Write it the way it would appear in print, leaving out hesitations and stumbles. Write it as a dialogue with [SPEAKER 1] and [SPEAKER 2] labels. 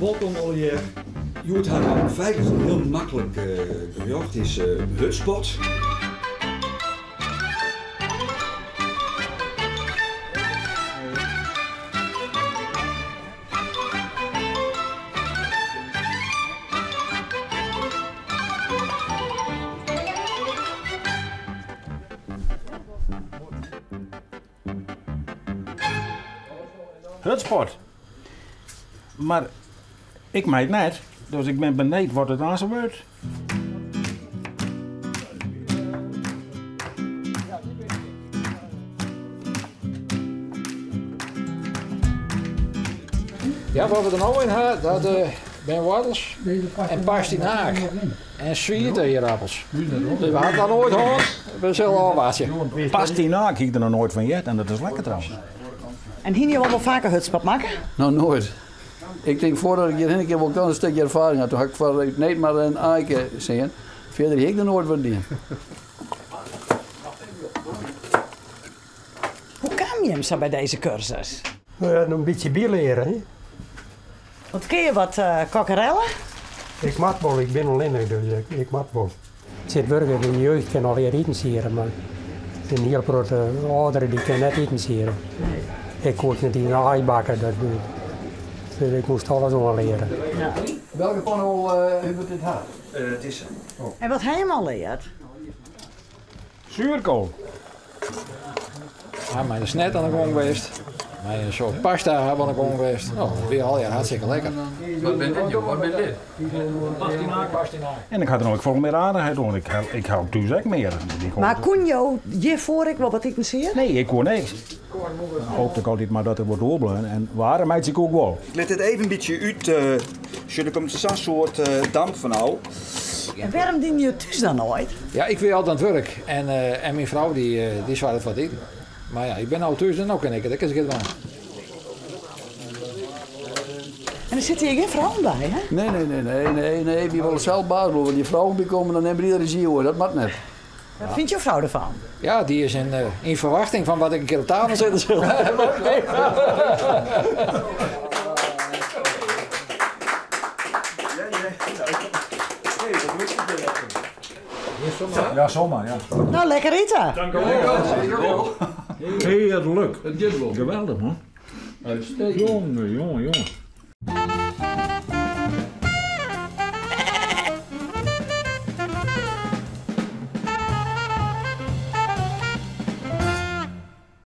[SPEAKER 1] bottomolie. Joet had al feitelijk een heel makkelijk gejocht. Het is hutspot.
[SPEAKER 2] Hutspot. Maar ik meet net, dus ik ben benieuwd wat het aan zijn wordt.
[SPEAKER 3] Ja, wat we er nou in hebben, dat ben wortels en pastinaak en zwiebelappels. Dus we hadden dat nooit gehad, we zullen al watje.
[SPEAKER 2] Pastinaak heb ik er nog nooit van jet en dat is lekker trouwens.
[SPEAKER 4] En hier wel vaker hutspot maken?
[SPEAKER 5] Nou, nooit. Ik denk voordat ik hier een keer wel een stukje ervaring had, toen had ik van niet maar een eiken zien. Verder heb ik er nooit van die.
[SPEAKER 4] Hoe kwam je hem zo bij deze cursus?
[SPEAKER 6] Nou ja, een beetje bier leren. Hè?
[SPEAKER 4] Want ken je wat kokkerellen?
[SPEAKER 6] Ik mag wel, ik ben alleenig, dus ik mag wel. Het zit burger, de jeugd kan al leren eten sieren, maar een heel grote ouderen die kan net eten sieren. Ik kon met die aaibakken, dus ik moest alles al leren.
[SPEAKER 4] Ja.
[SPEAKER 5] Welke panel hebben we dit gehad?
[SPEAKER 1] Het is
[SPEAKER 4] En wat hij hem al leert?
[SPEAKER 2] Zuurkool.
[SPEAKER 3] Ja, maar dat is net aan de gang geweest. Maar een soort pasta hebben we aan de gang geweest. Oh, weer al, ja, hartstikke lekker.
[SPEAKER 5] Wat ben dit, joh? Wat ben dit?
[SPEAKER 3] Pastinaak.
[SPEAKER 2] En ik had er nog veel meer aardigheid doen. Ik hou thuis ook meer.
[SPEAKER 4] Maar kon je hiervoor ik wel wat ik me zie?
[SPEAKER 2] Nee, ik kon niks. Dan hoopte ik altijd maar dat er wordt doorblijven. En waarom meid ik ook wel.
[SPEAKER 1] Ik let het even een beetje uit. Er komt zo'n soort damp van nou.
[SPEAKER 4] En waarom dien je thuis dan nooit?
[SPEAKER 3] Ja, ik weer altijd aan het werk en mijn vrouw die zwaar het wat eten. Maar ja, ik ben nou thuis en nou kan ik het. Dat kan ik het wel.
[SPEAKER 4] En er zitten hier geen vrouwen bij, hè?
[SPEAKER 5] Nee. Wie wil zelf baas worden? Die vrouwen bekomen, dan hebben die regie hoor. Dat mag net.
[SPEAKER 4] Wat vindt je vrouw ervan?
[SPEAKER 3] Ja, die is in verwachting van wat ik een keer op tafel zetten zal.
[SPEAKER 2] Ja, zomaar, ja.
[SPEAKER 4] Nou, lekker eten.
[SPEAKER 2] Dank u wel. Heerlijk. Geweldig, man. Jongen.